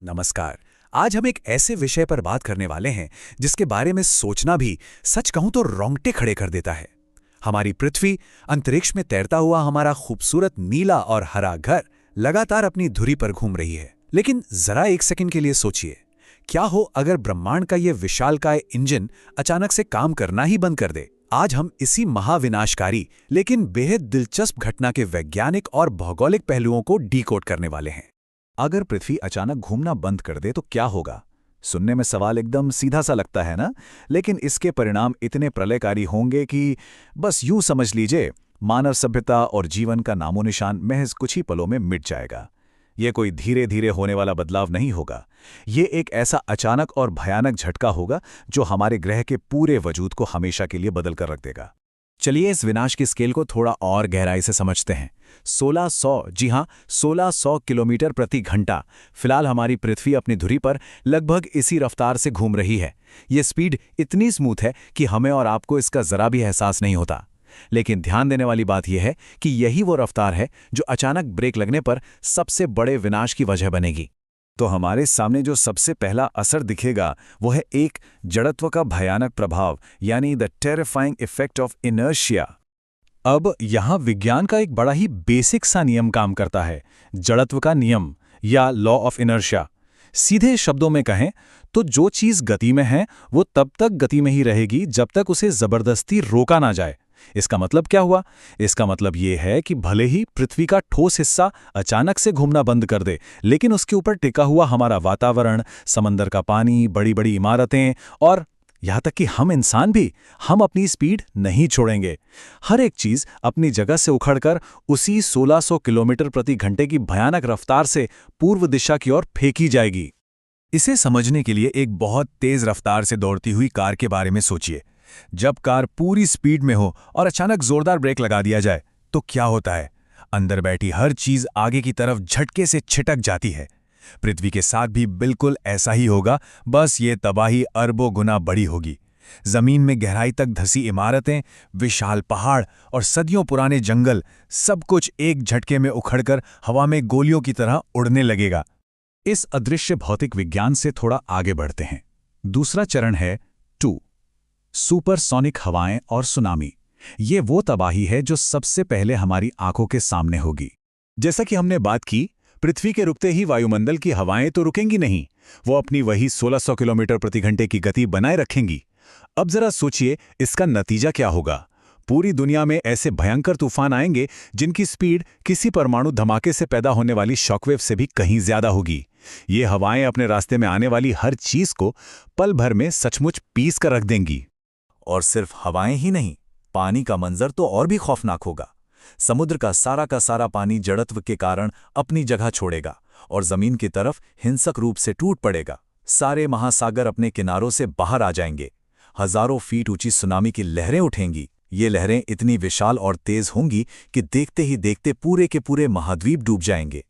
नमस्कार। आज हम एक ऐसे विषय पर बात करने वाले हैं जिसके बारे में सोचना भी सच कहूं तो रोंगटे खड़े कर देता है। हमारी पृथ्वी, अंतरिक्ष में तैरता हुआ हमारा खूबसूरत नीला और हरा घर लगातार अपनी धुरी पर घूम रही है। लेकिन जरा एक सेकंड के लिए सोचिए, क्या हो अगर ब्रह्मांड का ये विशालकाय इंजन अचानक से काम करना ही बंद कर दे। आज हम इसी महाविनाशकारी लेकिन बेहद दिलचस्प घटना के वैज्ञानिक और भौगोलिक पहलुओं को डीकोड करने वाले हैं। अगर पृथ्वी अचानक घूमना बंद कर दे तो क्या होगा? सुनने में सवाल एकदम सीधा सा लगता है ना, लेकिन इसके परिणाम इतने प्रलयकारी होंगे कि बस यूं समझ लीजिए, मानव सभ्यता और जीवन का नामो निशान महज कुछ ही पलों में मिट जाएगा। ये कोई धीरे धीरे होने वाला बदलाव नहीं होगा। ये एक ऐसा अचानक और भयानक झटका होगा जो हमारे ग्रह के पूरे वजूद को हमेशा के लिए बदल कर रख देगा। चलिए इस विनाश की स्केल को थोड़ा और गहराई से समझते हैं। 1600, जी हां, 1600 किलोमीटर प्रति घंटा। फिलहाल हमारी पृथ्वी अपनी धुरी पर लगभग इसी रफ्तार से घूम रही है। ये स्पीड इतनी स्मूथ है कि हमें और आपको इसका जरा भी एहसास नहीं होता। लेकिन ध्यान देने वाली बात यह है कि यही वो रफ्तार है जो अचानक ब्रेक लगने पर सबसे बड़े विनाश की वजह बनेगी। तो हमारे सामने जो सबसे पहला असर दिखेगा वो है एक जड़त्व का भयानक प्रभाव, यानी the terrifying effect of inertia. अब यहाँ विज्ञान का एक बड़ा ही बेसिक सा नियम काम करता है, जड़त्व का नियम या लॉ ऑफ इनर्शिया। सीधे शब्दों में कहें तो जो चीज़ गति में है वो तब तक गति में ही रहेगी जब तक उसे जबरदस्ती रोका ना जाए। इसका मतलब क्या हुआ? इसका मतलब ये है कि भले ही पृथ्वी का ठोस हिस्सा अचानक से घूमना बंद कर दे, लेकिन उसके ऊपर टिका हुआ हमारा वातावरण, समंदर का पानी, बड़ी बड़ी इमारतें और यहाँ तक कि हम इंसान भी, हम अपनी स्पीड नहीं छोड़ेंगे। हर एक चीज़ अपनी जगह से उखड़कर उसी 1600 किलोमीटर प्रति घंटे की भयानक रफ्तार से पूर्व दिशा की ओर फेंकी जाएगी। इसे समझने के लिए एक बहुत तेज रफ्तार से दौड़ती हुई कार के बारे में सोचिए। जब कार पूरी स्पीड में हो और अचानक जोरदार ब्रेक लगा दिया जाए तो क्या होता है? अंदर बैठी हर चीज आगे की तरफ झटके से छिटक जाती है। पृथ्वी के साथ भी बिल्कुल ऐसा ही होगा, बस ये तबाही अरबों गुना बड़ी होगी। जमीन में गहराई तक धसी इमारतें, विशाल पहाड़ और सदियों पुराने जंगल, सब कुछ एक झटके में उखड़कर हवा में गोलियों की तरह उड़ने लगेगा। इस अदृश्य भौतिक विज्ञान से थोड़ा आगे बढ़ते हैं। दूसरा चरण है 2, सुपरसोनिक हवाएं और सुनामी। ये वो तबाही है जो सबसे पहले हमारी आंखों के सामने होगी। जैसा कि हमने बात की, पृथ्वी के रुकते ही वायुमंडल की हवाएं तो रुकेंगी नहीं, वो अपनी वही 1600 किलोमीटर प्रति घंटे की गति बनाए रखेंगी। अब जरा सोचिए, इसका नतीजा क्या होगा? पूरी दुनिया में ऐसे भयंकर तूफान आएंगे जिनकी स्पीड किसी परमाणु धमाके से पैदा होने वाली शॉकवेव से भी कहीं ज्यादा होगी। ये हवाएं अपने रास्ते में आने वाली हर चीज को पल भर में सचमुच पीस कर रख देंगी। और सिर्फ हवाएं ही नहीं, पानी का मंजर तो और भी खौफनाक होगा। समुद्र का सारा पानी जड़त्व के कारण अपनी जगह छोड़ेगा और जमीन की तरफ हिंसक रूप से टूट पड़ेगा। सारे महासागर अपने किनारों से बाहर आ जाएंगे। हजारों फीट ऊंची सुनामी की लहरें उठेंगी। ये लहरें इतनी विशाल और तेज होंगी कि देखते ही देखते पूरे के पूरे महाद्वीप डूब जाएंगे।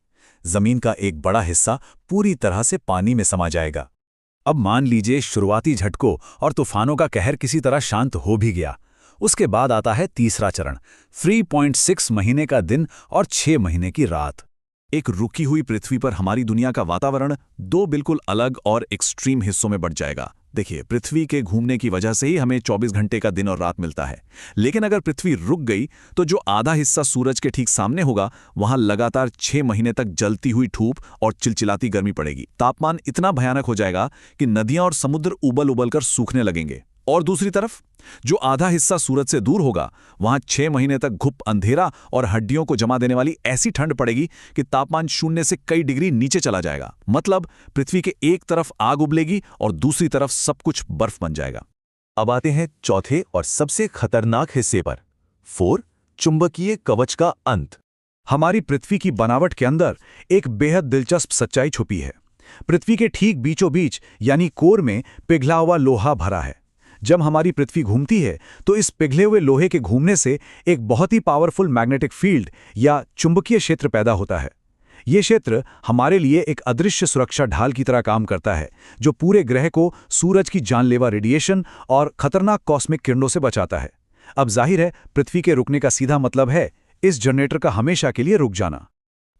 जमीन का एक बड़ा हिस्सा पूरी तरह से पानी में समा जाएगा। अब मान लीजिए शुरुआती झटकों और तूफानों का कहर किसी तरह शांत हो भी गया। उसके बाद आता है तीसरा चरण, 3.6 महीने का दिन और 6 महीने की रात। एक रुकी हुई पृथ्वी पर हमारी दुनिया का वातावरण दो बिल्कुल अलग और एक्सट्रीम हिस्सों में बढ़ जाएगा। देखिए, पृथ्वी के घूमने की वजह से ही हमें 24 घंटे का दिन और रात मिलता है, लेकिन अगर पृथ्वी रुक गई तो जो आधा हिस्सा सूरज के ठीक सामने होगा, वहां लगातार 6 महीने तक जलती हुई धूप और चिलचिलाती गर्मी पड़ेगी। तापमान इतना भयानक हो जाएगा कि नदियां और समुद्र उबल उबल कर सूखने लगेंगे। और दूसरी तरफ जो आधा हिस्सा सूरज से दूर होगा, वहां 6 महीने तक घुप अंधेरा और हड्डियों को जमा देने वाली ऐसी ठंड पड़ेगी कि तापमान 0 से कई डिग्री नीचे चला जाएगा। मतलब पृथ्वी के एक तरफ आग उबलेगी और दूसरी तरफ सब कुछ बर्फ बन जाएगा। अब आते हैं चौथे और सबसे खतरनाक हिस्से पर, 4, चुंबकीय कवच का अंत। हमारी पृथ्वी की बनावट के अंदर एक बेहद दिलचस्प सच्चाई छुपी है। पृथ्वी के ठीक बीचों बीच यानी कोर में पिघला हुआ लोहा भरा है। जब हमारी पृथ्वी घूमती है तो इस पिघले हुए लोहे के घूमने से एक बहुत ही पावरफुल मैग्नेटिक फील्ड या चुंबकीय क्षेत्र पैदा होता है। ये क्षेत्र हमारे लिए एक अदृश्य सुरक्षा ढाल की तरह काम करता है, जो पूरे ग्रह को सूरज की जानलेवा रेडिएशन और खतरनाक कॉस्मिक किरणों से बचाता है। अब जाहिर है, पृथ्वी के रुकने का सीधा मतलब है इस जनरेटर का हमेशा के लिए रुक जाना।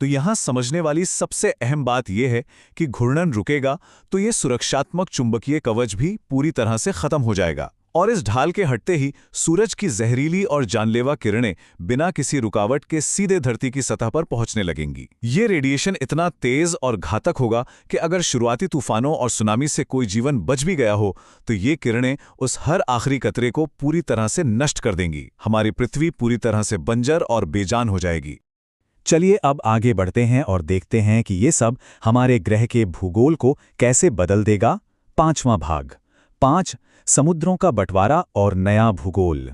तो यहाँ समझने वाली सबसे अहम बात यह है कि घूर्णन रुकेगा तो ये सुरक्षात्मक चुंबकीय कवच भी पूरी तरह से खत्म हो जाएगा और इस ढाल के हटते ही सूरज की जहरीली और जानलेवा किरणें बिना किसी रुकावट के सीधे धरती की सतह पर पहुंचने लगेंगी। ये रेडिएशन इतना तेज और घातक होगा कि अगर शुरुआती तूफानों और सुनामी से कोई जीवन बच भी गया हो तो ये किरणें उस हर आखिरी कतरे को पूरी तरह से नष्ट कर देंगी। हमारी पृथ्वी पूरी तरह से बंजर और बेजान हो जाएगी। चलिए अब आगे बढ़ते हैं और देखते हैं कि ये सब हमारे ग्रह के भूगोल को कैसे बदल देगा। 5वां भाग 5 समुद्रों का बंटवारा और नया भूगोल।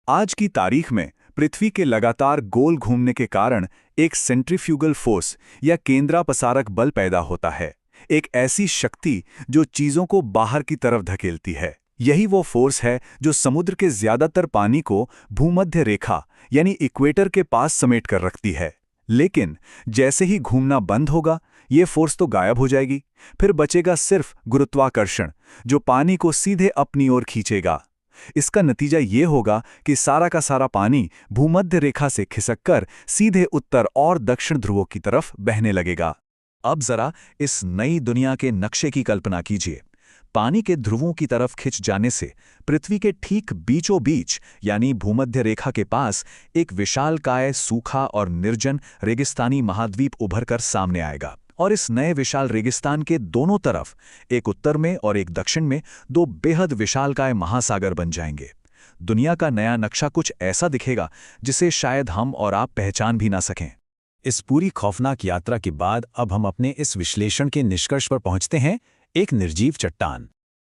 आज की तारीख में पृथ्वी के लगातार गोल घूमने के कारण एक सेंट्रीफ्यूगल फोर्स या केंद्रापसारक बल पैदा होता है, एक ऐसी शक्ति जो चीजों को बाहर की तरफ धकेलती है। यही वो फोर्स है जो समुद्र के ज्यादातर पानी को भूमध्य रेखा यानी इक्वेटर के पास समेट कर रखती है। लेकिन जैसे ही घूमना बंद होगा ये फोर्स तो गायब हो जाएगी। फिर बचेगा सिर्फ गुरुत्वाकर्षण जो पानी को सीधे अपनी ओर खींचेगा। इसका नतीजा ये होगा कि सारा का सारा पानी भूमध्य रेखा से खिसककर सीधे उत्तर और दक्षिण ध्रुवों की तरफ बहने लगेगा। अब जरा इस नई दुनिया के नक्शे की कल्पना कीजिए। पानी के ध्रुवों की तरफ खिंच जाने से पृथ्वी के ठीक बीचों बीच यानी भूमध्य रेखा के पास एक विशालकाय सूखा और निर्जन रेगिस्तानी महाद्वीप उभरकर सामने आएगा और इस नए विशाल रेगिस्तान के दोनों तरफ एक उत्तर में और एक दक्षिण में 2 बेहद विशालकाय महासागर बन जाएंगे। दुनिया का नया नक्शा कुछ ऐसा दिखेगा जिसे शायद हम और आप पहचान भी ना सकें। इस पूरी खौफनाक यात्रा के बाद अब हम अपने इस विश्लेषण के निष्कर्ष पर पहुंचते हैं, एक निर्जीव चट्टान।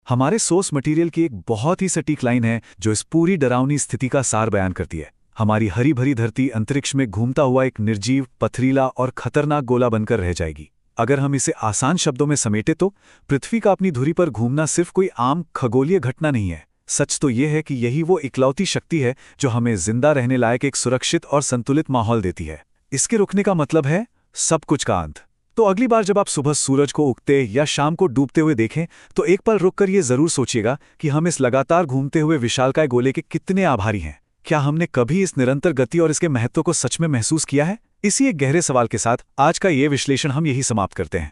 हमारे सोर्स मटेरियल की एक बहुत ही सटीक लाइन है जो इस पूरी डरावनी स्थिति का सार बयान करती है। हमारी हरी भरी धरती अंतरिक्ष में घूमता हुआ एक निर्जीव, पथरीला और खतरनाक गोला बनकर रह जाएगी। अगर हम इसे आसान शब्दों में समेटे तो पृथ्वी का अपनी धुरी पर घूमना सिर्फ कोई आम खगोलीय घटना नहीं है। सच तो यह है कि यही वो इकलौती शक्ति है जो हमें जिंदा रहने लायक एक सुरक्षित और संतुलित माहौल देती है। इसके रुकने का मतलब है सब कुछ का अंत। तो अगली बार जब आप सुबह सूरज को उगते या शाम को डूबते हुए देखें तो एक पल रुककर ये जरूर सोचिएगा कि हम इस लगातार घूमते हुए विशालकाय गोले के कितने आभारी हैं। क्या हमने कभी इस निरंतर गति और इसके महत्व को सच में महसूस किया है? इसी एक गहरे सवाल के साथ आज का ये विश्लेषण हम यही समाप्त करते हैं।